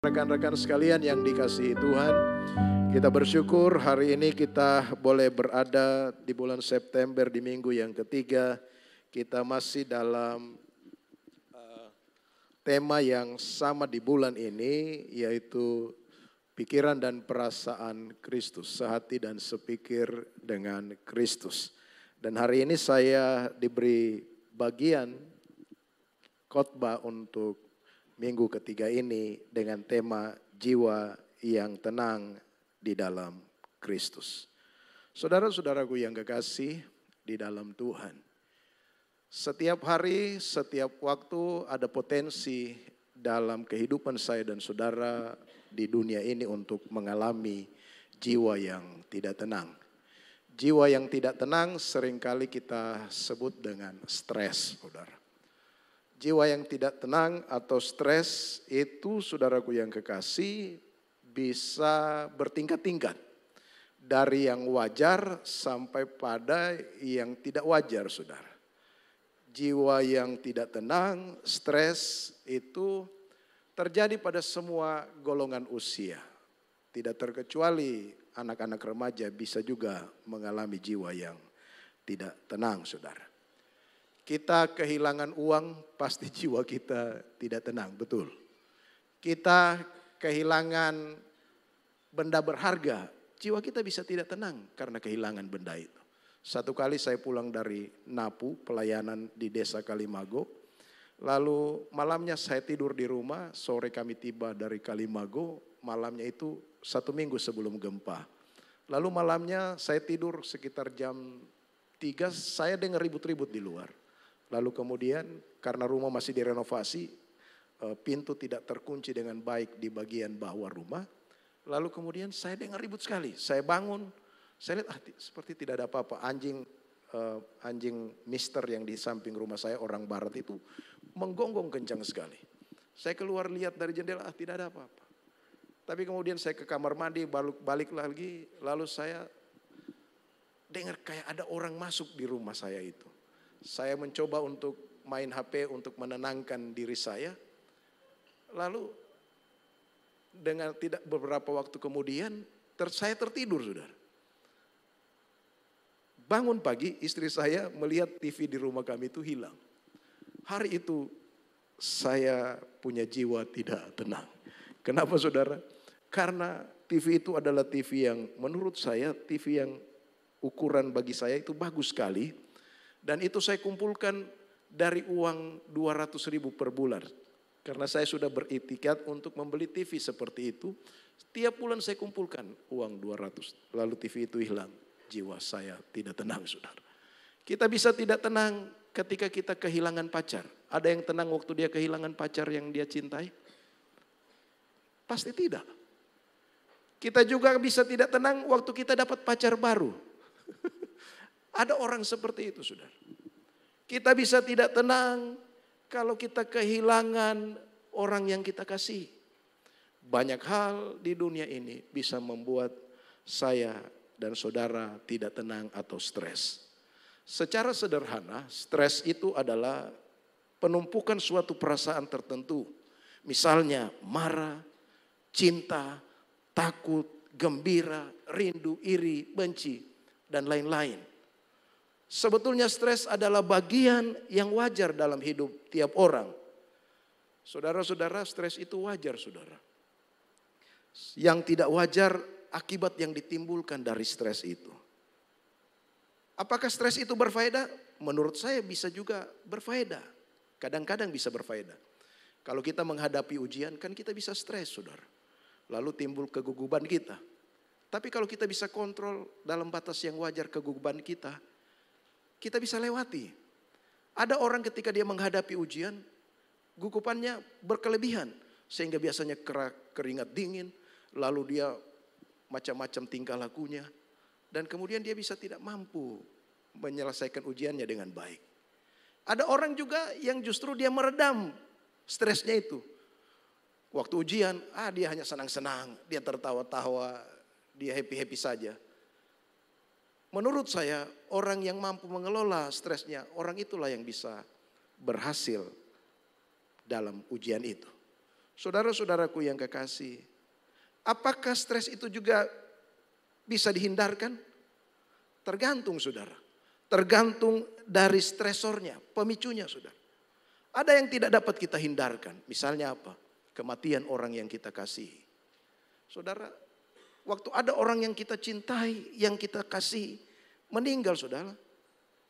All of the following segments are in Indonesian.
Rekan-rekan sekalian yang dikasihi Tuhan, kita bersyukur hari ini kita boleh berada di bulan September di minggu yang ketiga. Kita masih dalam tema yang sama di bulan ini, yaitu pikiran dan perasaan Kristus, sehati dan sepikir dengan Kristus. Dan hari ini saya diberi bagian khotbah untuk minggu ketiga ini dengan tema jiwa yang tenang di dalam Kristus. Saudara-saudaraku yang kekasih di dalam Tuhan. Setiap hari, setiap waktu ada potensi dalam kehidupan saya dan saudara di dunia ini untuk mengalami jiwa yang tidak tenang. Jiwa yang tidak tenang seringkali kita sebut dengan stres, saudara. Jiwa yang tidak tenang atau stres itu, saudaraku yang kekasih, bisa bertingkat-tingkat. Dari yang wajar sampai pada yang tidak wajar, saudara. Jiwa yang tidak tenang, stres itu terjadi pada semua golongan usia. Tidak terkecuali anak-anak remaja bisa juga mengalami jiwa yang tidak tenang, saudara. Kita kehilangan uang, pasti jiwa kita tidak tenang, betul. Kita kehilangan benda berharga, jiwa kita bisa tidak tenang karena kehilangan benda itu. Satu kali saya pulang dari Napu, pelayanan di desa Kalimago. Lalu malamnya saya tidur di rumah, sore kami tiba dari Kalimago, malamnya itu 1 minggu sebelum gempa. Lalu malamnya saya tidur sekitar jam 3, saya dengar ribut-ribut di luar. Lalu kemudian karena rumah masih direnovasi, pintu tidak terkunci dengan baik di bagian bawah rumah. Lalu kemudian saya dengar ribut sekali. Saya bangun, saya lihat seperti tidak ada apa-apa. Anjing mister yang di samping rumah saya, orang barat itu menggonggong kencang sekali. Saya keluar lihat dari jendela, tidak ada apa-apa. Tapi kemudian saya ke kamar mandi, balik lagi, lalu saya dengar kayak ada orang masuk di rumah saya itu. Saya mencoba untuk main HP untuk menenangkan diri saya. Lalu dengan tidak beberapa waktu kemudian saya tertidur, saudara. Bangun pagi istri saya melihat TV di rumah kami itu hilang. Hari itu saya punya jiwa tidak tenang. Kenapa, saudara? Karena TV itu adalah TV yang menurut saya TV yang ukuran bagi saya itu bagus sekali. Dan itu saya kumpulkan dari uang 200.000 per bulan. Karena saya sudah beriktikad untuk membeli TV seperti itu. Setiap bulan saya kumpulkan uang 200. Lalu TV itu hilang. Jiwa saya tidak tenang, saudara. Kita bisa tidak tenang ketika kita kehilangan pacar. Ada yang tenang waktu dia kehilangan pacar yang dia cintai? Pasti tidak. Kita juga bisa tidak tenang waktu kita dapat pacar baru. Ada orang seperti itu, saudara. Kita bisa tidak tenang kalau kita kehilangan orang yang kita kasih. Banyak hal di dunia ini bisa membuat saya dan saudara tidak tenang atau stres. Secara sederhana, stres itu adalah penumpukan suatu perasaan tertentu. Misalnya marah, cinta, takut, gembira, rindu, iri, benci, dan lain-lain. Sebetulnya stres adalah bagian yang wajar dalam hidup tiap orang. Saudara-saudara, stres itu wajar, saudara. Yang tidak wajar akibat yang ditimbulkan dari stres itu. Apakah stres itu berfaedah? Menurut saya bisa juga berfaedah. Kadang-kadang bisa berfaedah. Kalau kita menghadapi ujian kan kita bisa stres, saudara. Lalu timbul kegugupan kita. Tapi kalau kita bisa kontrol dalam batas yang wajar kegugupan kita bisa lewati. Ada orang ketika dia menghadapi ujian, gugupannya berkelebihan. Sehingga biasanya keringat dingin, lalu dia macam-macam tingkah lakunya. Dan kemudian dia bisa tidak mampu menyelesaikan ujiannya dengan baik. Ada orang juga yang justru dia meredam stresnya itu. Waktu ujian, dia hanya senang-senang, dia tertawa-tawa, dia happy-happy saja. Menurut saya orang yang mampu mengelola stresnya, orang itulah yang bisa berhasil dalam ujian itu. Saudara-saudaraku yang kekasih, apakah stres itu juga bisa dihindarkan? Tergantung saudara. Tergantung dari stresornya, pemicunya saudara. Ada yang tidak dapat kita hindarkan. Misalnya apa? Kematian orang yang kita kasihi. Saudara, waktu ada orang yang kita cintai, yang kita kasihi, meninggal saudara.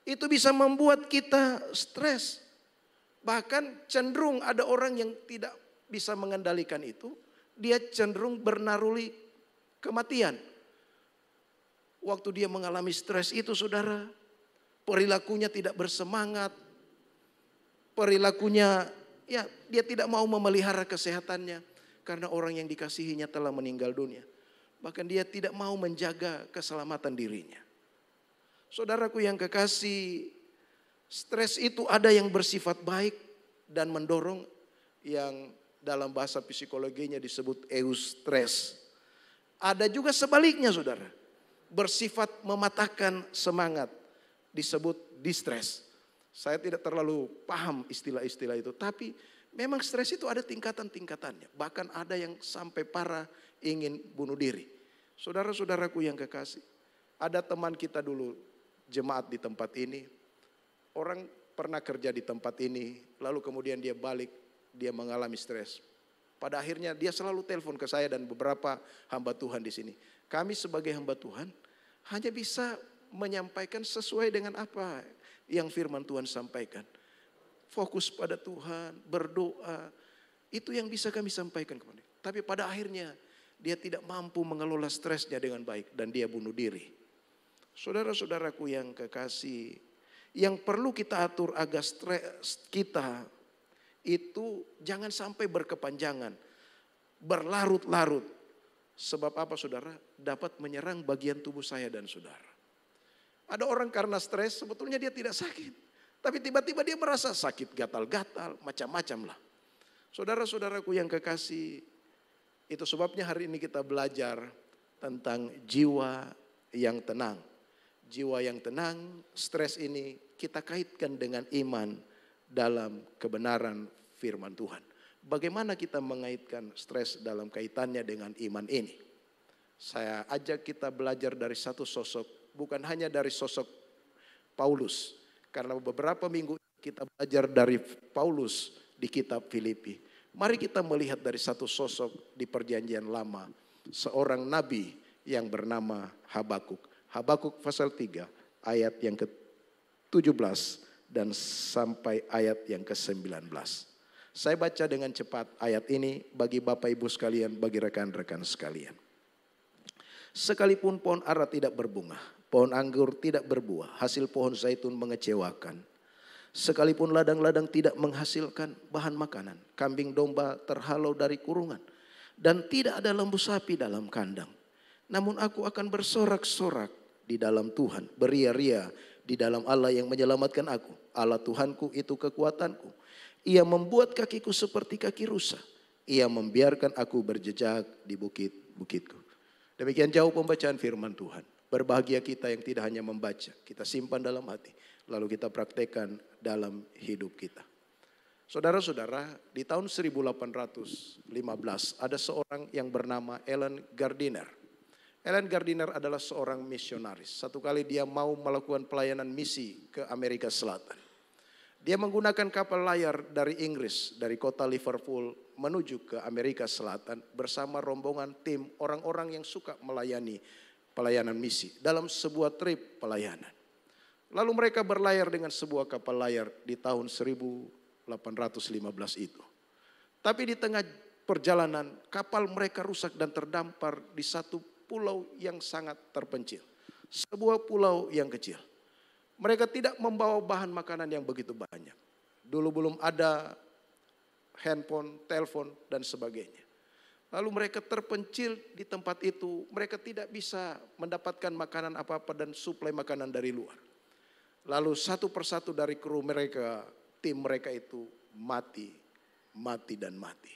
Itu bisa membuat kita stres. Bahkan cenderung ada orang yang tidak bisa mengendalikan itu. Dia cenderung bernaruli kematian. Waktu dia mengalami stres itu saudara, perilakunya tidak bersemangat. Perilakunya, ya dia tidak mau memelihara kesehatannya. Karena orang yang dikasihinya telah meninggal dunia. Bahkan dia tidak mau menjaga keselamatan dirinya. Saudaraku yang kekasih, stres itu ada yang bersifat baik dan mendorong, yang dalam bahasa psikologinya disebut eustress. Ada juga sebaliknya saudara, bersifat mematahkan semangat, disebut distress. Saya tidak terlalu paham istilah-istilah itu, tapi memang stres itu ada tingkatan-tingkatannya. Bahkan ada yang sampai parah ingin bunuh diri. Saudara-saudaraku yang kekasih, ada teman kita dulu jemaat di tempat ini, orang pernah kerja di tempat ini, lalu kemudian dia balik, dia mengalami stres. Pada akhirnya dia selalu telepon ke saya dan beberapa hamba Tuhan di sini. Kami sebagai hamba Tuhan hanya bisa menyampaikan sesuai dengan apa yang firman Tuhan sampaikan. Fokus pada Tuhan, berdoa, itu yang bisa kami sampaikan kepada dia. Tapi pada akhirnya dia tidak mampu mengelola stresnya dengan baik dan dia bunuh diri. Saudara-saudaraku yang kekasih, yang perlu kita atur agar stres kita itu jangan sampai berkepanjangan, berlarut-larut. Sebab apa saudara? Dapat menyerang bagian tubuh saya dan saudara. Ada orang karena stres sebetulnya dia tidak sakit. Tapi tiba-tiba dia merasa sakit gatal-gatal, macam-macam lah. Saudara-saudaraku yang kekasih, itu sebabnya hari ini kita belajar tentang jiwa yang tenang. Jiwa yang tenang, stres ini kita kaitkan dengan iman dalam kebenaran firman Tuhan. Bagaimana kita mengaitkan stres dalam kaitannya dengan iman ini? Saya ajak kita belajar dari satu sosok, bukan hanya dari sosok Paulus. Karena beberapa minggu kita belajar dari Paulus di kitab Filipi. Mari kita melihat dari satu sosok di perjanjian lama. Seorang nabi yang bernama Habakuk. Habakuk pasal 3 ayat yang ke-17 dan sampai ayat yang ke-19. Saya baca dengan cepat ayat ini bagi Bapak Ibu sekalian, bagi rekan-rekan sekalian. Sekalipun pohon ara tidak berbunga, pohon anggur tidak berbuah, hasil pohon zaitun mengecewakan. Sekalipun ladang-ladang tidak menghasilkan bahan makanan, kambing domba terhalau dari kurungan, dan tidak ada lembu sapi dalam kandang. Namun aku akan bersorak-sorak di dalam Tuhan, beria-ria di dalam Allah yang menyelamatkan aku. Allah Tuhanku itu kekuatanku. Ia membuat kakiku seperti kaki rusa. Ia membiarkan aku berjejak di bukit-bukitku. Demikian jauh pembacaan firman Tuhan. Berbahagia kita yang tidak hanya membaca, kita simpan dalam hati, lalu kita praktekkan dalam hidup kita. Saudara-saudara, di tahun 1815 ada seorang yang bernama Allen Gardiner. Allen Gardiner adalah seorang misionaris. Satu kali dia mau melakukan pelayanan misi ke Amerika Selatan. Dia menggunakan kapal layar dari Inggris, dari kota Liverpool menuju ke Amerika Selatan bersama rombongan tim orang-orang yang suka melayani pelayanan misi dalam sebuah trip pelayanan. Lalu mereka berlayar dengan sebuah kapal layar di tahun 1815 itu. Tapi di tengah perjalanan kapal mereka rusak dan terdampar di satu pulau yang sangat terpencil. Sebuah pulau yang kecil. Mereka tidak membawa bahan makanan yang begitu banyak. Dulu belum ada handphone, telepon dan sebagainya. Lalu mereka terpencil di tempat itu. Mereka tidak bisa mendapatkan makanan apa-apa dan suplai makanan dari luar. Lalu satu persatu dari kru mereka, tim mereka itu mati dan mati.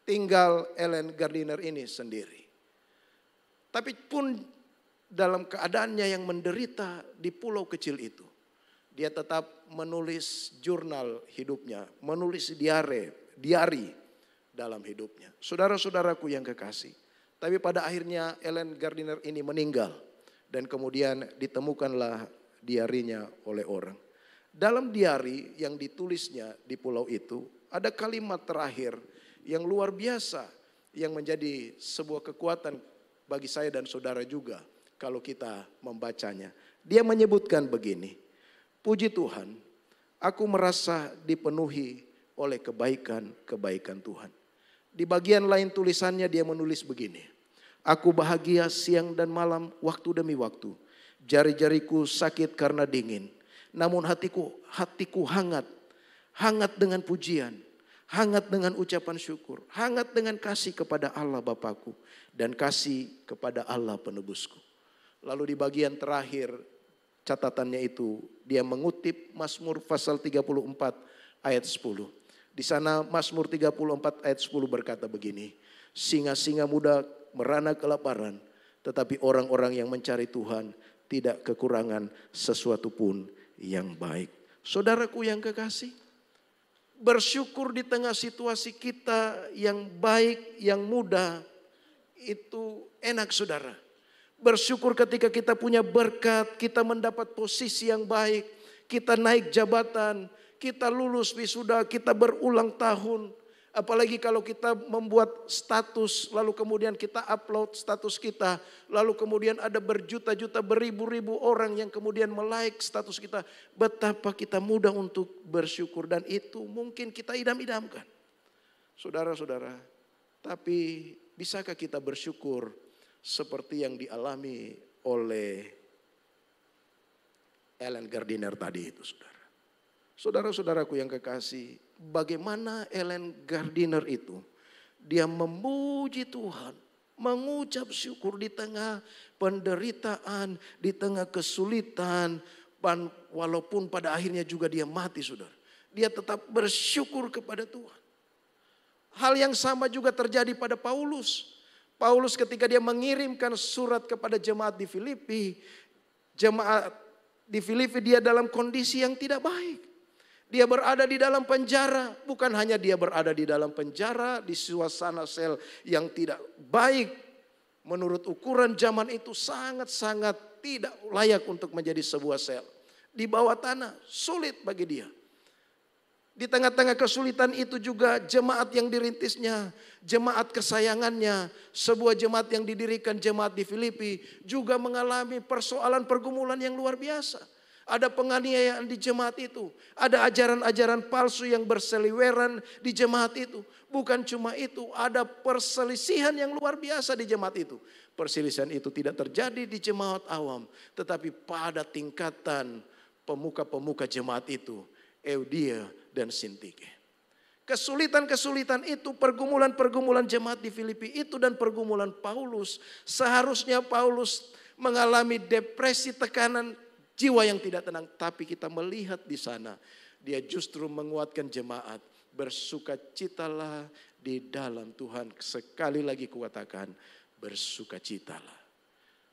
Tinggal Allen Gardiner ini sendiri. Tapi pun dalam keadaannya yang menderita di pulau kecil itu, dia tetap menulis jurnal hidupnya, menulis diari, dalam hidupnya. Saudara-saudaraku yang kekasih, tapi pada akhirnya Ellen Gardiner ini meninggal dan kemudian ditemukanlah diarinya oleh orang. Dalam diari yang ditulisnya di pulau itu ada kalimat terakhir yang luar biasa yang menjadi sebuah kekuatan bagi saya dan saudara juga kalau kita membacanya. Dia menyebutkan begini, puji Tuhan, aku merasa dipenuhi oleh kebaikan-kebaikan Tuhan. Di bagian lain tulisannya dia menulis begini, aku bahagia siang dan malam waktu demi waktu. Jari-jariku sakit karena dingin, namun hatiku hangat dengan pujian, hangat dengan ucapan syukur, hangat dengan kasih kepada Allah Bapakku dan kasih kepada Allah penebusku. Lalu di bagian terakhir catatannya itu dia mengutip Mazmur pasal 34 ayat 10. Di sana Mazmur 34 ayat 10 berkata begini, singa-singa muda merana kelaparan, tetapi orang-orang yang mencari Tuhan tidak kekurangan sesuatu pun yang baik. Saudaraku yang kekasih, bersyukur di tengah situasi kita yang baik, yang mudah, itu enak saudara. Bersyukur ketika kita punya berkat, kita mendapat posisi yang baik, kita naik jabatan, kita lulus wisuda, kita berulang tahun. Apalagi kalau kita membuat status, lalu kemudian kita upload status kita, lalu kemudian ada berjuta-juta, beribu-ribu orang yang kemudian melike status kita. Betapa kita mudah untuk bersyukur dan itu mungkin kita idam-idamkan. Saudara-saudara, tapi bisakah kita bersyukur seperti yang dialami oleh Ellen Gardiner tadi itu, saudara. Saudara-saudaraku yang kekasih, bagaimana Ellen Gardiner itu, dia memuji Tuhan, mengucap syukur di tengah penderitaan, di tengah kesulitan, walaupun pada akhirnya juga dia mati, saudara. Dia tetap bersyukur kepada Tuhan. Hal yang sama juga terjadi pada Paulus. Paulus ketika dia mengirimkan surat kepada jemaat di Filipi, jemaat di Filipi dia dalam kondisi yang tidak baik. Dia berada di dalam penjara, bukan hanya dia berada di dalam penjara, di suasana sel yang tidak baik. Menurut ukuran zaman itu sangat-sangat tidak layak untuk menjadi sebuah sel. Di bawah tanah, sulit bagi dia. Di tengah-tengah kesulitan itu juga jemaat yang dirintisnya, jemaat kesayangannya, sebuah jemaat yang didirikan jemaat di Filipi juga mengalami persoalan pergumulan yang luar biasa. Ada penganiayaan di jemaat itu, ada ajaran-ajaran palsu yang berseliweran di jemaat itu. Bukan cuma itu, ada perselisihan yang luar biasa di jemaat itu. Perselisihan itu tidak terjadi di jemaat awam, tetapi pada tingkatan pemuka-pemuka jemaat itu, Eudia dan Sintike. Kesulitan-kesulitan itu, pergumulan-pergumulan jemaat di Filipi itu dan pergumulan Paulus. Seharusnya Paulus mengalami depresi, tekanan jiwa yang tidak tenang. Tapi kita melihat di sana, dia justru menguatkan jemaat. Bersukacitalah di dalam Tuhan. Sekali lagi kuatakan, bersukacitalah.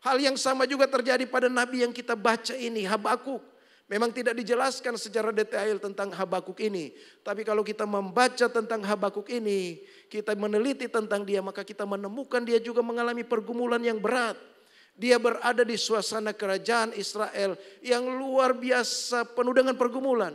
Hal yang sama juga terjadi pada nabi yang kita baca ini, Habakuk. Memang tidak dijelaskan secara detail tentang Habakuk ini. Tapi kalau kita membaca tentang Habakuk ini, kita meneliti tentang dia, maka kita menemukan dia juga mengalami pergumulan yang berat. Dia berada di suasana kerajaan Israel yang luar biasa penuh dengan pergumulan.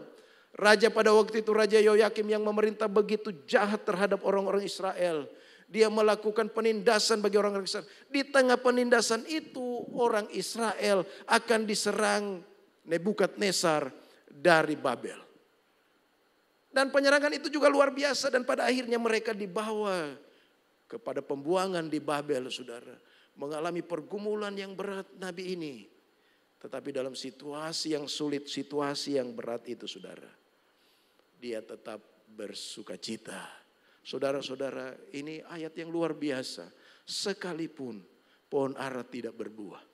Raja pada waktu itu, Raja Yoyakim yang memerintah begitu jahat terhadap orang-orang Israel. Dia melakukan penindasan bagi orang-orang Israel. Di tengah penindasan itu orang Israel akan diserang Nebukadnezar dari Babel. Dan penyerangan itu juga luar biasa dan pada akhirnya mereka dibawa kepada pembuangan di Babel, saudara. Mengalami pergumulan yang berat nabi ini. Tetapi dalam situasi yang sulit, situasi yang berat itu, saudara, dia tetap bersukacita. Saudara-saudara, ini ayat yang luar biasa. Sekalipun pohon ara tidak berbuah,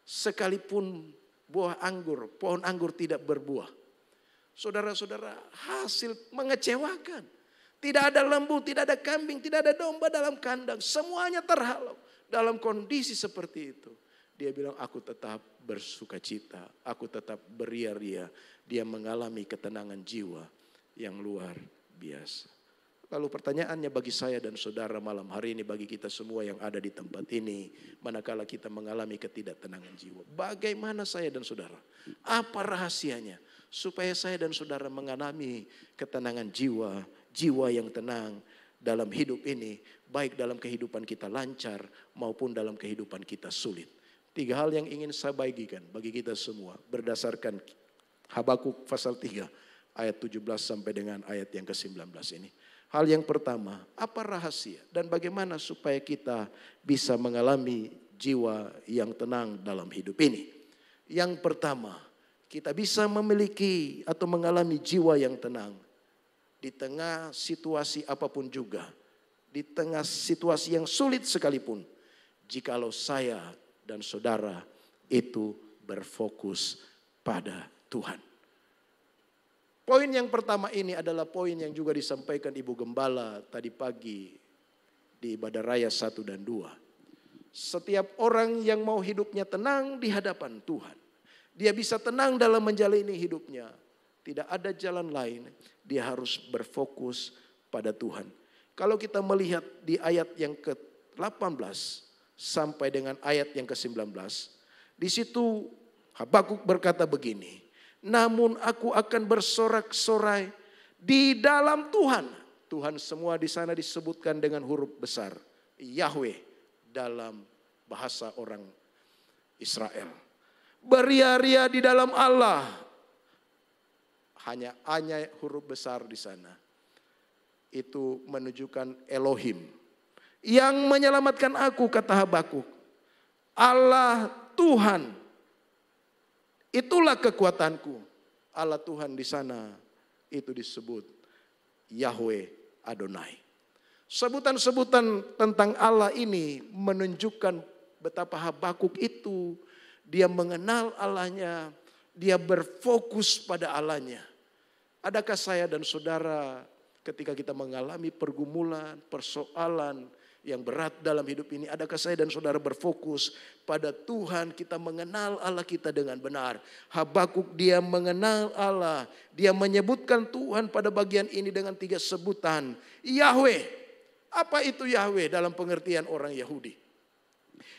sekalipun pohon anggur tidak berbuah. Saudara-saudara, hasil mengecewakan. Tidak ada lembu, tidak ada kambing, tidak ada domba dalam kandang. Semuanya terhalau. Dalam kondisi seperti itu, dia bilang, aku tetap bersukacita, aku tetap beria-ria. Dia mengalami ketenangan jiwa yang luar biasa. Lalu pertanyaannya bagi saya dan saudara malam hari ini, bagi kita semua yang ada di tempat ini, manakala kita mengalami ketidaktenangan jiwa, bagaimana saya dan saudara? Apa rahasianya supaya saya dan saudara mengalami ketenangan jiwa, jiwa yang tenang dalam hidup ini, baik dalam kehidupan kita lancar maupun dalam kehidupan kita sulit. 3 hal yang ingin saya bagikan bagi kita semua berdasarkan Habakuk pasal 3 ayat 17 sampai dengan ayat yang ke-19 ini. Hal yang pertama, apa rahasia dan bagaimana supaya kita bisa mengalami jiwa yang tenang dalam hidup ini? Yang pertama, kita bisa memiliki atau mengalami jiwa yang tenang di tengah situasi apapun juga, di tengah situasi yang sulit sekalipun, jikalau saya dan saudara itu berfokus pada Tuhan. Poin yang pertama ini adalah poin yang juga disampaikan Ibu Gembala tadi pagi di ibadah raya 1 dan 2. Setiap orang yang mau hidupnya tenang di hadapan Tuhan, dia bisa tenang dalam menjalani hidupnya. Tidak ada jalan lain, dia harus berfokus pada Tuhan. Kalau kita melihat di ayat yang ke-18 sampai dengan ayat yang ke-19, di situ Habakuk berkata begini, namun aku akan bersorak-sorai di dalam Tuhan. Tuhan semua di sana disebutkan dengan huruf besar, Yahweh dalam bahasa orang Israel. Beria-ria di dalam Allah, hanya huruf besar di sana. Itu menunjukkan Elohim yang menyelamatkan aku, kata Habakuk. Allah Tuhan, itulah kekuatanku. Allah Tuhan di sana itu disebut Yahweh Adonai. Sebutan-sebutan tentang Allah ini menunjukkan betapa Habakuk itu dia mengenal Allahnya, dia berfokus pada Allahnya. Adakah saya dan saudara ketika kita mengalami pergumulan, persoalan yang berat dalam hidup ini, adakah saya dan saudara berfokus pada Tuhan, kita mengenal Allah kita dengan benar? Habakuk dia mengenal Allah, dia menyebutkan Tuhan pada bagian ini dengan 3 sebutan. Yahweh, apa itu Yahweh dalam pengertian orang Yahudi?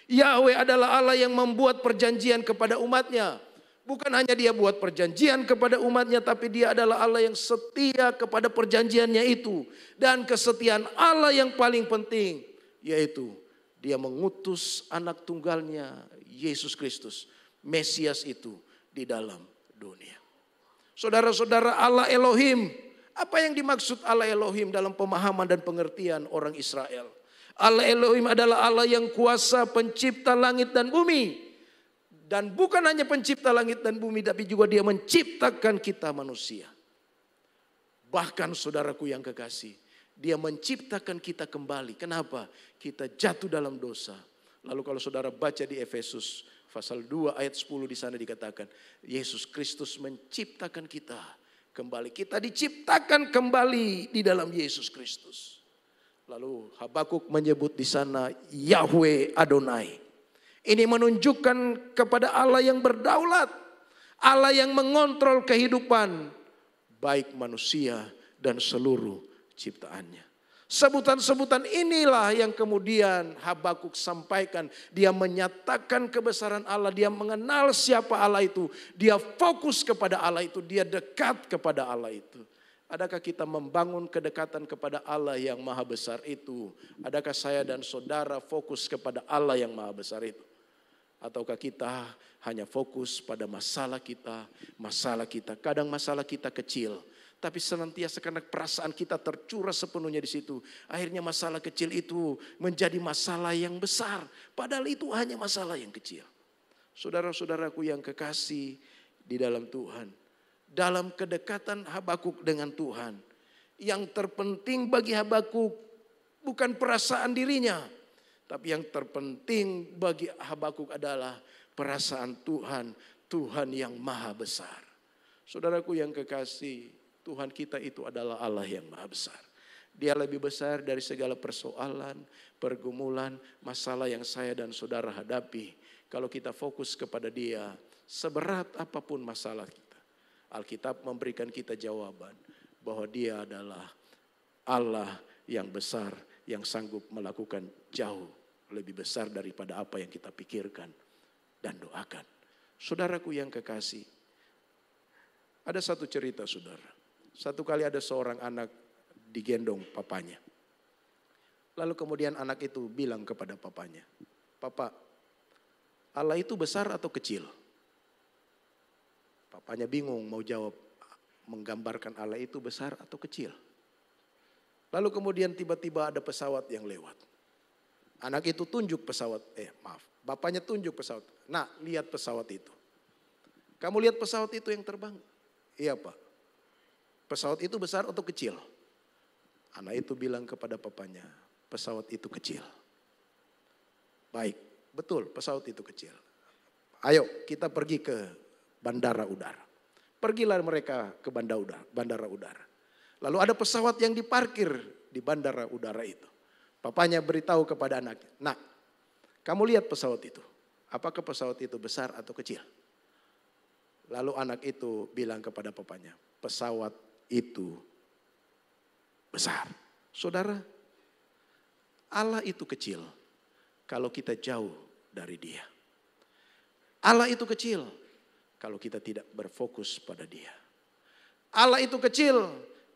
Yahweh adalah Allah yang membuat perjanjian kepada umatnya. Bukan hanya dia buat perjanjian kepada umatnya, tapi dia adalah Allah yang setia kepada perjanjiannya itu. Dan kesetiaan Allah yang paling penting, yaitu dia mengutus anak tunggalnya, Yesus Kristus, Mesias itu di dalam dunia. Saudara-saudara, Allah Elohim, apa yang dimaksud Allah Elohim dalam pemahaman dan pengertian orang Israel? Allah Elohim adalah Allah yang kuasa, pencipta langit dan bumi. Dan bukan hanya pencipta langit dan bumi, tapi juga dia menciptakan kita manusia. Bahkan saudaraku yang kekasih, dia menciptakan kita kembali. Kenapa? Kita jatuh dalam dosa. Lalu kalau saudara baca di Efesus pasal 2 ayat 10 di sana dikatakan, Yesus Kristus menciptakan kita kembali. Kita diciptakan kembali di dalam Yesus Kristus. Lalu Habakuk menyebut di sana Yahweh Adonai. Ini menunjukkan kepada Allah yang berdaulat, Allah yang mengontrol kehidupan baik manusia dan seluruh ciptaannya. Sebutan-sebutan inilah yang kemudian Habakuk sampaikan. Dia menyatakan kebesaran Allah, dia mengenal siapa Allah itu, dia fokus kepada Allah itu, dia dekat kepada Allah itu. Adakah kita membangun kedekatan kepada Allah yang maha besar itu? Adakah saya dan saudara fokus kepada Allah yang maha besar itu? Ataukah kita hanya fokus pada masalah kita? Kadang masalah kita kecil, tapi senantiasa karena perasaan kita tercurah sepenuhnya di situ. Akhirnya masalah kecil itu menjadi masalah yang besar. Padahal itu hanya masalah yang kecil. Saudara-saudaraku yang kekasih di dalam Tuhan. Dalam kedekatan Habakuk dengan Tuhan, yang terpenting bagi Habakuk bukan perasaan dirinya, tapi yang terpenting bagi Habakuk adalah perasaan Tuhan, Tuhan yang maha besar. Saudaraku yang kekasih, Tuhan kita itu adalah Allah yang maha besar. Dia lebih besar dari segala persoalan, pergumulan, masalah yang saya dan saudara hadapi. Kalau kita fokus kepada Dia, seberat apapun masalah kita, Alkitab memberikan kita jawaban bahwa Dia adalah Allah yang besar, yang sanggup melakukan jauh lebih besar daripada apa yang kita pikirkan dan doakan. Saudaraku yang kekasih, ada satu cerita saudara. Satu kali ada seorang anak digendong papanya. Lalu kemudian anak itu bilang kepada papanya, "Papa, Allah itu besar atau kecil?" Papanya bingung mau jawab, menggambarkan Allah itu besar atau kecil. Lalu kemudian tiba-tiba ada pesawat yang lewat. Anak itu tunjuk pesawat, bapaknya tunjuk pesawat. Nah, lihat pesawat itu. Kamu lihat pesawat itu yang terbang? Iya Pak. Pesawat itu besar atau kecil? Anak itu bilang kepada papanya, pesawat itu kecil. Baik, betul pesawat itu kecil. Ayo kita pergi ke bandara udara. Pergilah mereka ke bandara udara. Lalu ada pesawat yang diparkir di bandara udara itu. Papanya beritahu kepada anaknya, "Nak, kamu lihat pesawat itu. Apakah pesawat itu besar atau kecil?" Lalu anak itu bilang kepada papanya, "Pesawat itu besar." Saudara, Allah itu kecil kalau kita jauh dari Dia. Allah itu kecil kalau kita tidak berfokus pada Dia. Allah itu kecil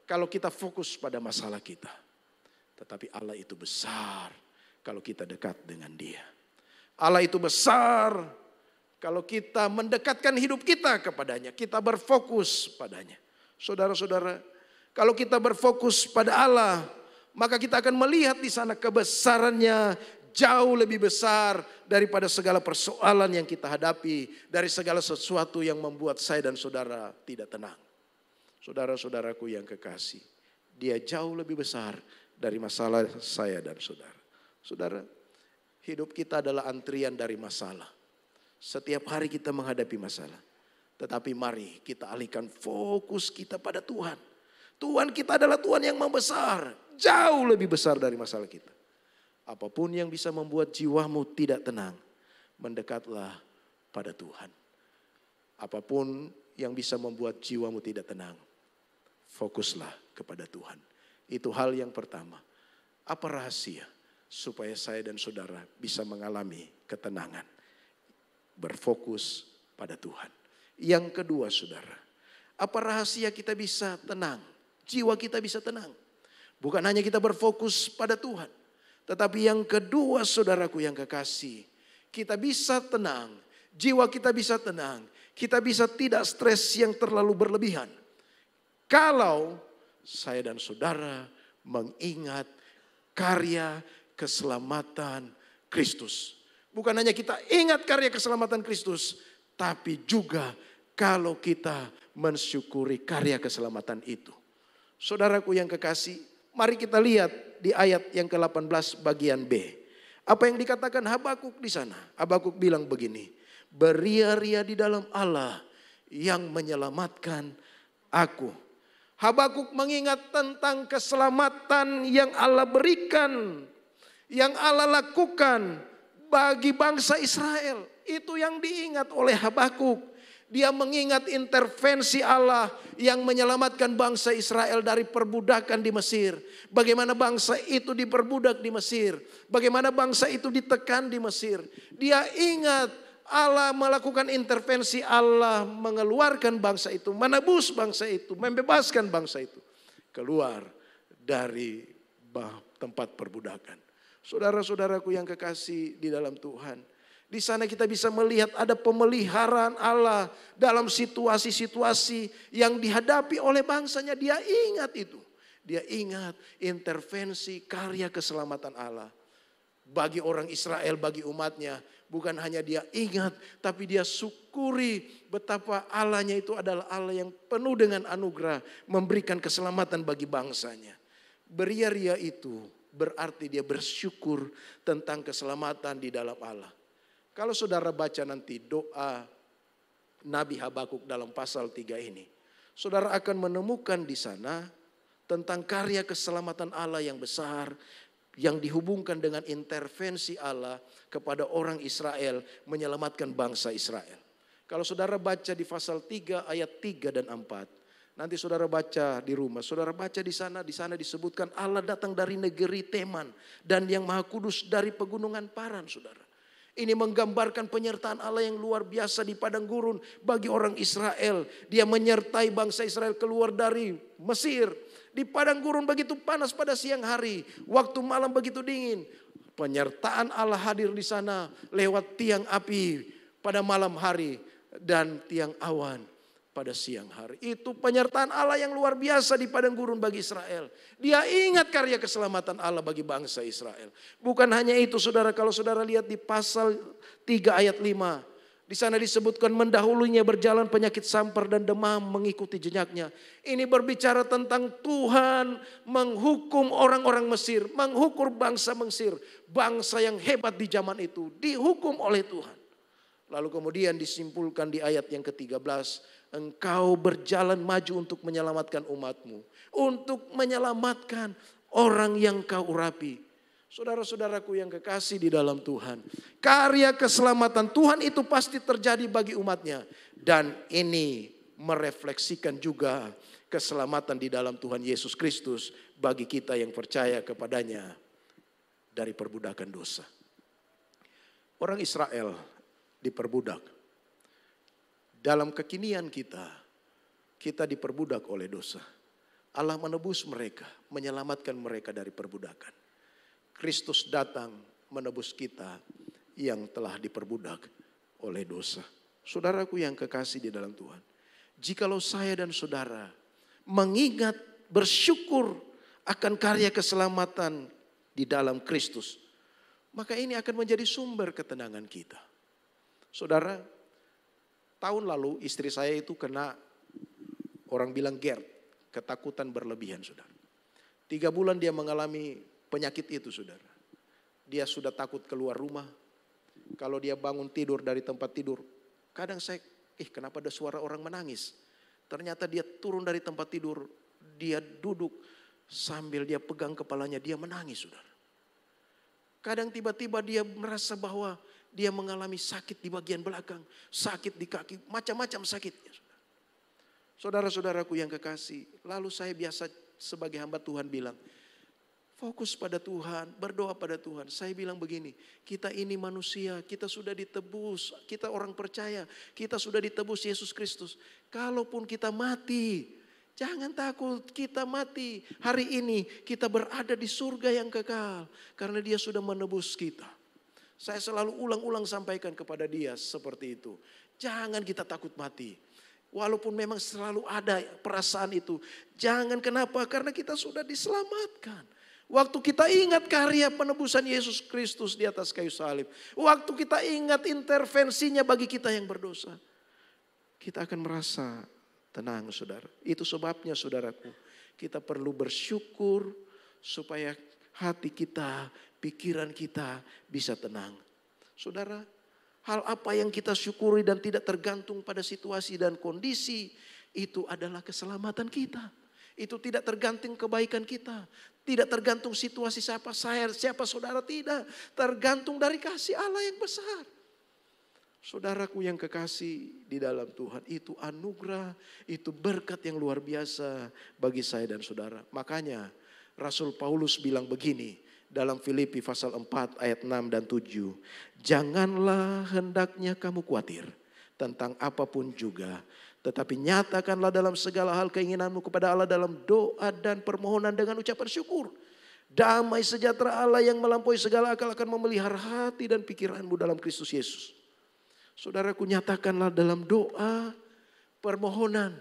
kalau kita fokus pada masalah kita. Tetapi Allah itu besar kalau kita dekat dengan Dia. Allah itu besar kalau kita mendekatkan hidup kita kepadanya. Kita berfokus padanya. Saudara-saudara, kalau kita berfokus pada Allah, maka kita akan melihat di sana kebesarannya jauh lebih besar daripada segala persoalan yang kita hadapi, dari segala sesuatu yang membuat saya dan saudara tidak tenang. Saudara-saudaraku yang kekasih, Dia jauh lebih besar dari masalah saya dan saudara. Saudara, hidup kita adalah antrian dari masalah. Setiap hari kita menghadapi masalah. Tetapi mari kita alihkan fokus kita pada Tuhan. Tuhan kita adalah Tuhan yang membesar, jauh lebih besar dari masalah kita. Apapun yang bisa membuat jiwamu tidak tenang, mendekatlah pada Tuhan. Apapun yang bisa membuat jiwamu tidak tenang, fokuslah kepada Tuhan. Itu hal yang pertama. Apa rahasia supaya saya dan saudara bisa mengalami ketenangan? Berfokus pada Tuhan. Yang kedua saudara, apa rahasia kita bisa tenang? Jiwa kita bisa tenang. Bukan hanya kita berfokus pada Tuhan. Tetapi yang kedua saudaraku yang kekasih, kita bisa tenang. Jiwa kita bisa tenang. Kita bisa tidak stres yang terlalu berlebihan. Kalau saya dan saudara mengingat karya keselamatan Kristus. Bukan hanya kita ingat karya keselamatan Kristus, tapi juga kalau kita mensyukuri karya keselamatan itu. Saudaraku yang kekasih, mari kita lihat di ayat yang ke-18 bagian B. Apa yang dikatakan Habakuk di sana? Habakuk bilang begini, "Beria-ria di dalam Allah yang menyelamatkan aku." Habakuk mengingat tentang keselamatan yang Allah berikan, yang Allah lakukan bagi bangsa Israel. Itu yang diingat oleh Habakuk. Dia mengingat intervensi Allah yang menyelamatkan bangsa Israel dari perbudakan di Mesir. Bagaimana bangsa itu diperbudak di Mesir. Bagaimana bangsa itu ditekan di Mesir. Dia ingat Allah melakukan intervensi, Allah mengeluarkan bangsa itu, menebus bangsa itu, membebaskan bangsa itu keluar dari tempat perbudakan. Saudara-saudaraku yang kekasih di dalam Tuhan, di sana kita bisa melihat ada pemeliharaan Allah dalam situasi-situasi yang dihadapi oleh bangsanya. Dia ingat itu. Dia ingat intervensi karya keselamatan Allah bagi orang Israel, bagi umatnya. Bukan hanya dia ingat, tapi dia syukuri betapa Allahnya itu adalah Allah yang penuh dengan anugerah, memberikan keselamatan bagi bangsanya. Beria-ria itu berarti dia bersyukur tentang keselamatan di dalam Allah. Kalau saudara baca nanti doa Nabi Habakuk dalam pasal 3 ini, saudara akan menemukan di sana tentang karya keselamatan Allah yang besar, yang dihubungkan dengan intervensi Allah kepada orang Israel, menyelamatkan bangsa Israel. Kalau saudara baca di pasal 3 ayat 3 dan 4, Nanti saudara baca di rumah, saudara baca di sana disebutkan Allah datang dari negeri Teman dan yang Maha Kudus dari pegunungan Paran, saudara. Ini menggambarkan penyertaan Allah yang luar biasa di padang gurun bagi orang Israel. Dia menyertai bangsa Israel keluar dari Mesir. Di padang gurun begitu panas pada siang hari, waktu malam begitu dingin. Penyertaan Allah hadir di sana lewat tiang api pada malam hari dan tiang awan pada siang hari. Itu penyertaan Allah yang luar biasa di padang gurun bagi Israel. Dia ingat karya keselamatan Allah bagi bangsa Israel. Bukan hanya itu saudara, kalau saudara lihat di pasal 3 ayat 5. Di sana disebutkan mendahulunya berjalan penyakit sampar dan demam mengikuti jejaknya. Ini berbicara tentang Tuhan menghukum orang-orang Mesir. Menghukum bangsa Mesir. Bangsa yang hebat di zaman itu. Dihukum oleh Tuhan. Lalu kemudian disimpulkan di ayat yang ke-13. Engkau berjalan maju untuk menyelamatkan umatmu. Untuk menyelamatkan orang yang kau urapi. Saudara-saudaraku yang kekasih di dalam Tuhan. Karya keselamatan Tuhan itu pasti terjadi bagi umatnya. Dan ini merefleksikan juga keselamatan di dalam Tuhan Yesus Kristus. Bagi kita yang percaya kepadanya dari perbudakan dosa. Orang Israel diperbudak. Dalam kekinian kita diperbudak oleh dosa. Allah menebus mereka, menyelamatkan mereka dari perbudakan. Kristus datang menebus kita yang telah diperbudak oleh dosa. Saudaraku yang kekasih di dalam Tuhan. Jikalau saya dan saudara mengingat bersyukur akan karya keselamatan di dalam Kristus. Maka ini akan menjadi sumber ketenangan kita. Saudara, tahun lalu istri saya itu kena orang bilang GERD. Ketakutan berlebihan saudara. 3 bulan dia mengalami penyakit itu saudara. Dia sudah takut keluar rumah. Kalau dia bangun tidur dari tempat tidur. Kadang saya, kenapa ada suara orang menangis. Ternyata dia turun dari tempat tidur. Dia duduk sambil dia pegang kepalanya. Dia menangis saudara. Kadang tiba-tiba dia merasa bahwa dia mengalami sakit di bagian belakang. Sakit di kaki. Macam-macam sakitnya. Saudara-saudaraku yang kekasih. Lalu saya biasa sebagai hamba Tuhan bilang. Fokus pada Tuhan, berdoa pada Tuhan. Saya bilang begini, kita ini manusia, kita sudah ditebus, kita orang percaya, kita sudah ditebus Yesus Kristus. Kalaupun kita mati, jangan takut kita mati. Hari ini kita berada di surga yang kekal, karena dia sudah menebus kita. Saya selalu ulang-ulang sampaikan kepada dia seperti itu. Jangan kita takut mati. Walaupun memang selalu ada perasaan itu. Jangan kenapa? Karena kita sudah diselamatkan. Waktu kita ingat karya penebusan Yesus Kristus di atas kayu salib. Waktu kita ingat intervensinya bagi kita yang berdosa. Kita akan merasa tenang saudara. Itu sebabnya saudaraku. Kita perlu bersyukur supaya hati kita, pikiran kita bisa tenang. Saudara, hal apa yang kita syukuri dan tidak tergantung pada situasi dan kondisi. Itu adalah keselamatan kita. Itu tidak tergantung kebaikan kita. Tidak tergantung situasi siapa saya, siapa saudara, tidak. Tergantung dari kasih Allah yang besar. Saudaraku yang kekasih di dalam Tuhan, itu anugerah, itu berkat yang luar biasa bagi saya dan saudara. Makanya Rasul Paulus bilang begini dalam Filipi pasal 4 ayat 6 dan 7. Janganlah hendaknya kamu khawatir tentang apapun juga. Tetapi nyatakanlah dalam segala hal keinginanmu kepada Allah dalam doa dan permohonan dengan ucapan syukur. Damai sejahtera Allah yang melampaui segala akal akan memelihara hati dan pikiranmu dalam Kristus Yesus. Saudaraku, nyatakanlah dalam doa, permohonan.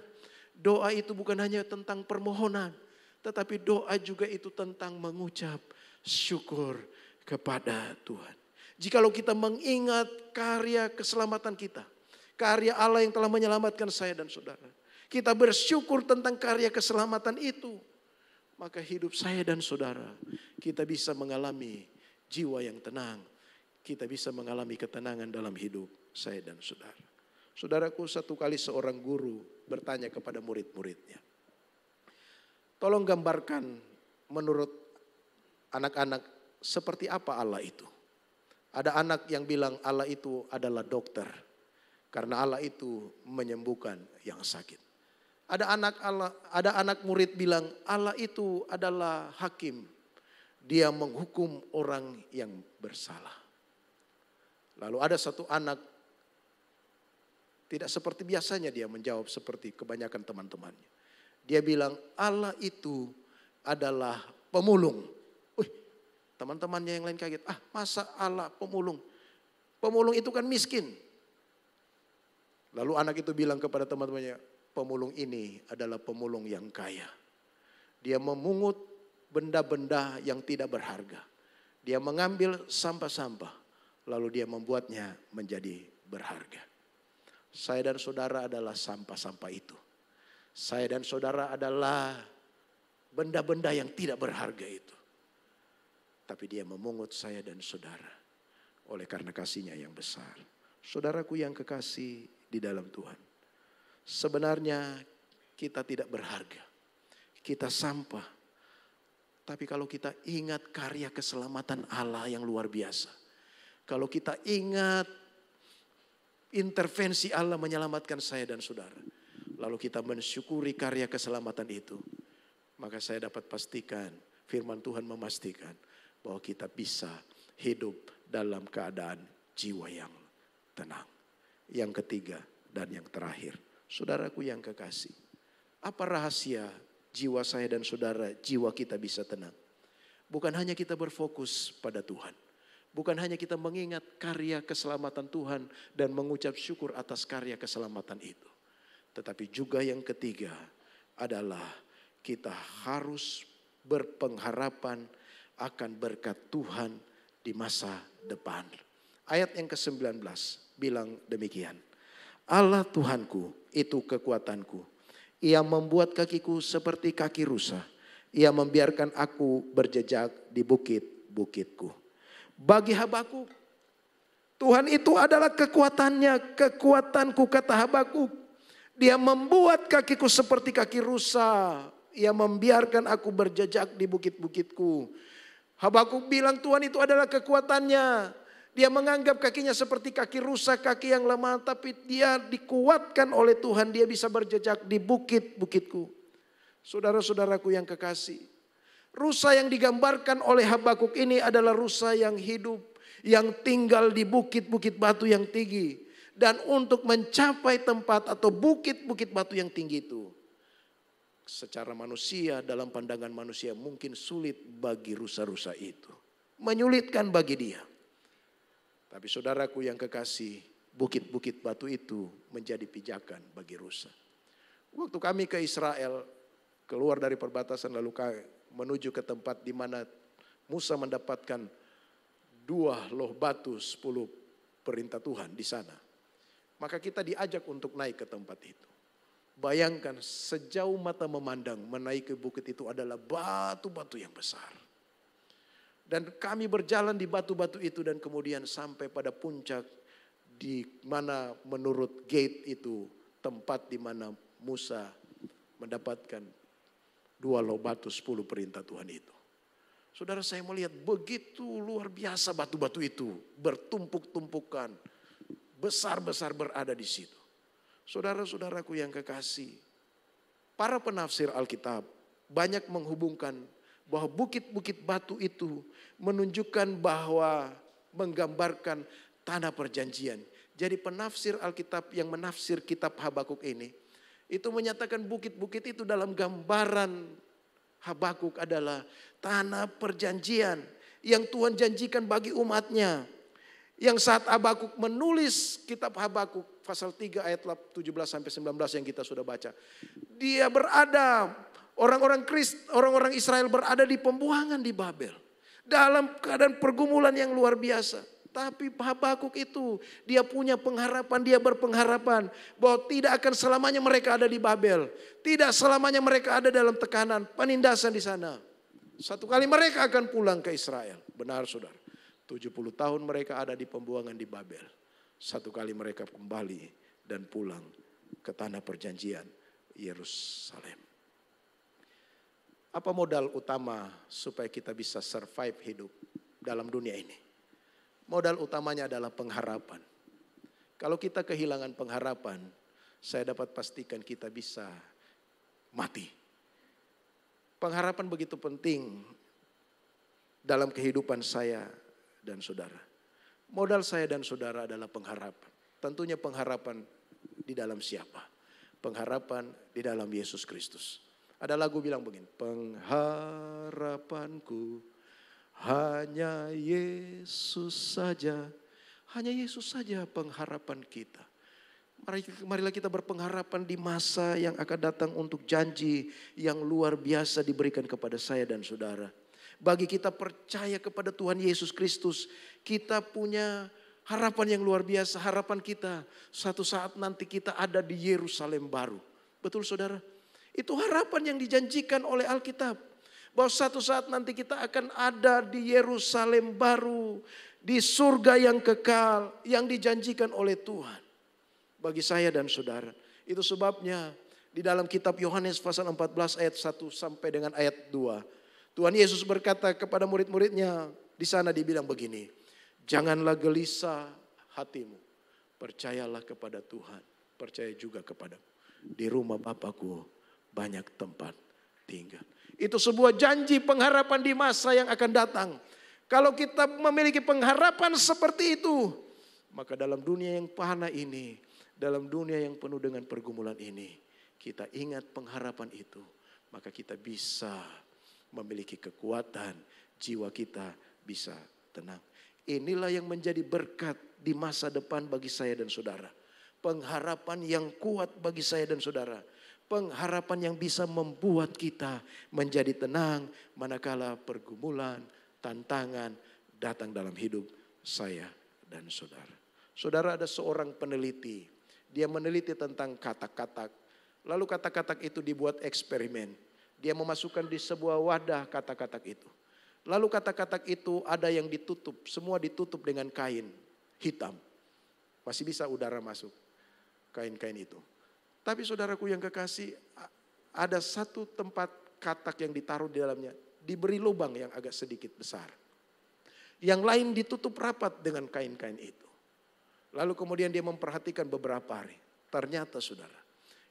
Doa itu bukan hanya tentang permohonan. Tetapi doa juga itu tentang mengucap syukur kepada Tuhan. Jikalau kita mengingat karya keselamatan kita. Karya Allah yang telah menyelamatkan saya dan saudara. Kita bersyukur tentang karya keselamatan itu. Maka hidup saya dan saudara, kita bisa mengalami jiwa yang tenang. Kita bisa mengalami ketenangan dalam hidup saya dan saudara. Saudaraku, satu kali seorang guru bertanya kepada murid-muridnya. Tolong gambarkan menurut anak-anak seperti apa Allah itu. Ada anak yang bilang Allah itu adalah dokter. Karena Allah itu menyembuhkan yang sakit. Ada anak murid bilang, Allah itu adalah hakim. Dia menghukum orang yang bersalah. Lalu ada satu anak, tidak seperti biasanya dia menjawab seperti kebanyakan teman-temannya. Dia bilang, Allah itu adalah pemulung. Teman-temannya yang lain kaget. Masa Allah pemulung? Pemulung itu kan miskin. Lalu anak itu bilang kepada teman-temannya, pemulung ini adalah pemulung yang kaya. Dia memungut benda-benda yang tidak berharga. Dia mengambil sampah-sampah, lalu dia membuatnya menjadi berharga. Saya dan saudara adalah sampah-sampah itu. Saya dan saudara adalah benda-benda yang tidak berharga itu. Tapi dia memungut saya dan saudara oleh karena kasihnya yang besar. Saudaraku yang kekasih di dalam Tuhan. Sebenarnya kita tidak berharga. Kita sampah. Tapi kalau kita ingat karya keselamatan Allah yang luar biasa. Kalau kita ingat intervensi Allah menyelamatkan saya dan saudara. Lalu kita mensyukuri karya keselamatan itu. Maka saya dapat pastikan, firman Tuhan memastikan bahwa kita bisa hidup dalam keadaan jiwa yang tenang. Yang ketiga dan yang terakhir, saudaraku yang kekasih, apa rahasia jiwa saya dan saudara, jiwa kita bisa tenang? Bukan hanya kita berfokus pada Tuhan. Bukan hanya kita mengingat karya keselamatan Tuhan dan mengucap syukur atas karya keselamatan itu. Tetapi juga yang ketiga adalah kita harus berpengharapan akan berkat Tuhan di masa depan. Ayat yang ke-19 bilang demikian. Allah Tuhanku itu kekuatanku. Ia membuat kakiku seperti kaki rusa. Ia membiarkan aku berjejak di bukit-bukitku. Bagi Habakuk, Tuhan itu adalah kekuatannya, kekuatanku, kata Habakuk. Dia membuat kakiku seperti kaki rusa. Ia membiarkan aku berjejak di bukit-bukitku. Habakuk bilang Tuhan itu adalah kekuatannya. Dia menganggap kakinya seperti kaki rusa, kaki yang lemah. Tapi dia dikuatkan oleh Tuhan, dia bisa berjejak di bukit-bukitku. Saudara-saudaraku yang kekasih. Rusa yang digambarkan oleh Habakuk ini adalah rusa yang hidup. Yang tinggal di bukit-bukit batu yang tinggi. Dan untuk mencapai tempat atau bukit-bukit batu yang tinggi itu. Secara manusia, dalam pandangan manusia mungkin sulit bagi rusa-rusa itu. Menyulitkan bagi dia. Tapi saudaraku yang kekasih, bukit-bukit batu itu menjadi pijakan bagi rusa. Waktu kami ke Israel, keluar dari perbatasan lalu menuju ke tempat di mana Musa mendapatkan 2 loh batu 10 perintah Tuhan di sana. Maka kita diajak untuk naik ke tempat itu. Bayangkan sejauh mata memandang menaiki bukit itu adalah batu-batu yang besar. Dan kami berjalan di batu-batu itu dan kemudian sampai pada puncak di mana menurut gate itu tempat di mana Musa mendapatkan 2 loh batu 10 perintah Tuhan itu. Saudara, saya melihat begitu luar biasa batu-batu itu bertumpuk-tumpukan, besar-besar berada di situ. Saudara-saudaraku yang kekasih, para penafsir Alkitab banyak menghubungkan bahwa bukit-bukit batu itu menunjukkan bahwa menggambarkan tanah perjanjian. Jadi penafsir Alkitab yang menafsir kitab Habakuk ini, itu menyatakan bukit-bukit itu dalam gambaran Habakuk adalah tanah perjanjian yang Tuhan janjikan bagi umatnya. Yang saat Habakuk menulis kitab Habakuk pasal 3 ayat 17-19 yang kita sudah baca. Dia berada, orang-orang Israel berada di pembuangan di Babel. Dalam keadaan pergumulan yang luar biasa. Tapi Habakuk itu dia punya pengharapan, dia berpengharapan bahwa tidak akan selamanya mereka ada di Babel. Tidak selamanya mereka ada dalam tekanan, penindasan di sana. Satu kali mereka akan pulang ke Israel. Benar saudara. 70 tahun mereka ada di pembuangan di Babel. Satu kali mereka kembali dan pulang ke tanah perjanjian Yerusalem. Apa modal utama supaya kita bisa survive hidup dalam dunia ini? Modal utamanya adalah pengharapan. Kalau kita kehilangan pengharapan, saya dapat pastikan kita bisa mati. Pengharapan begitu penting dalam kehidupan saya dan saudara. Modal saya dan saudara adalah pengharapan. Tentunya pengharapan di dalam siapa? Pengharapan di dalam Yesus Kristus. Ada lagu bilang begini, pengharapanku hanya Yesus saja. Hanya Yesus saja pengharapan kita. Marilah kita berpengharapan di masa yang akan datang untuk janji yang luar biasa diberikan kepada saya dan saudara. Bagi kita percaya kepada Tuhan Yesus Kristus, kita punya harapan yang luar biasa. Harapan kita suatu saat nanti kita ada di Yerusalem baru. Betul saudara? Itu harapan yang dijanjikan oleh Alkitab. Bahwa suatu saat nanti kita akan ada di Yerusalem baru. Di surga yang kekal yang dijanjikan oleh Tuhan. Bagi saya dan saudara. Itu sebabnya di dalam kitab Yohanes pasal 14 ayat 1 sampai dengan ayat 2. Tuhan Yesus berkata kepada murid-muridnya, di sana dibilang begini, janganlah gelisah hatimu, percayalah kepada Tuhan, percaya juga kepadaku. Di rumah Bapakku banyak tempat tinggal. Itu sebuah janji pengharapan di masa yang akan datang. Kalau kita memiliki pengharapan seperti itu, maka dalam dunia yang fana ini, dalam dunia yang penuh dengan pergumulan ini, kita ingat pengharapan itu, maka kita bisa memiliki kekuatan, jiwa kita bisa tenang. Inilah yang menjadi berkat di masa depan bagi saya dan saudara. Pengharapan yang kuat bagi saya dan saudara. Pengharapan yang bisa membuat kita menjadi tenang manakala pergumulan, tantangan datang dalam hidup saya dan saudara. Saudara, ada seorang peneliti. Dia meneliti tentang katak-katak. Lalu katak-katak itu dibuat eksperimen. Dia memasukkan di sebuah wadah katak-katak itu. Lalu katak-katak itu ada yang ditutup. Semua ditutup dengan kain hitam. Masih bisa udara masuk. Kain-kain itu. Tapi saudaraku yang kekasih, ada satu tempat katak yang ditaruh di dalamnya. Diberi lubang yang agak sedikit besar. Yang lain ditutup rapat dengan kain-kain itu. Lalu kemudian dia memperhatikan beberapa hari. Ternyata saudara,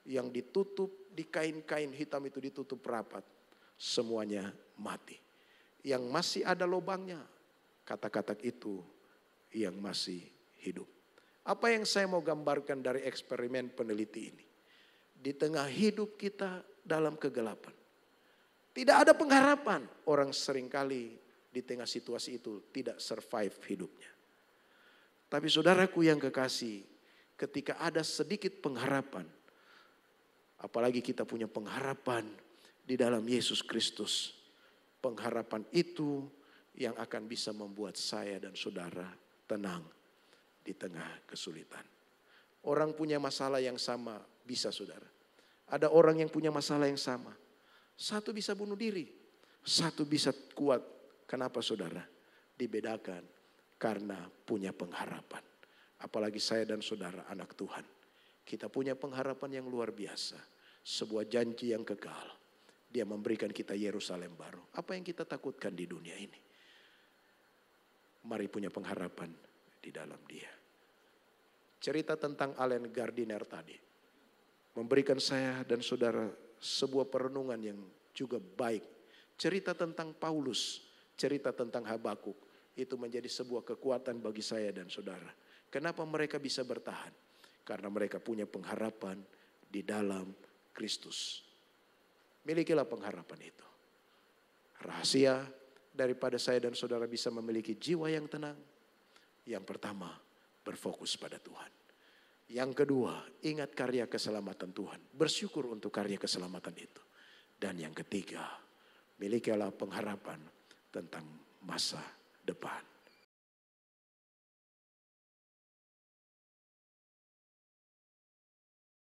yang ditutup di kain-kain hitam itu ditutup rapat. Semuanya mati. Yang masih ada lubangnya, katak-katak itu yang masih hidup. Apa yang saya mau gambarkan dari eksperimen peneliti ini? Di tengah hidup kita dalam kegelapan. Tidak ada pengharapan. Orang seringkali di tengah situasi itu tidak survive hidupnya. Tapi saudaraku yang kekasih, ketika ada sedikit pengharapan, apalagi kita punya pengharapan di dalam Yesus Kristus, pengharapan itu yang akan bisa membuat saya dan saudara tenang di tengah kesulitan. Orang punya masalah yang sama bisa saudara. Ada orang yang punya masalah yang sama. Satu bisa bunuh diri, satu bisa kuat. Kenapa saudara? Dibedakan karena punya pengharapan. Apalagi saya dan saudara anak Tuhan. Kita punya pengharapan yang luar biasa. Sebuah janji yang kekal. Dia memberikan kita Yerusalem baru. Apa yang kita takutkan di dunia ini? Mari punya pengharapan di dalam Dia. Cerita tentang Allen Gardiner tadi memberikan saya dan saudara sebuah perenungan yang juga baik. Cerita tentang Paulus, cerita tentang Habakuk, itu menjadi sebuah kekuatan bagi saya dan saudara. Kenapa mereka bisa bertahan? Karena mereka punya pengharapan di dalam Kristus. Milikilah pengharapan itu. Rahasia daripada saya dan saudara bisa memiliki jiwa yang tenang. Yang pertama, berfokus pada Tuhan. Yang kedua, ingat karya keselamatan Tuhan. Bersyukur untuk karya keselamatan itu. Dan yang ketiga, milikilah pengharapan tentang masa depan.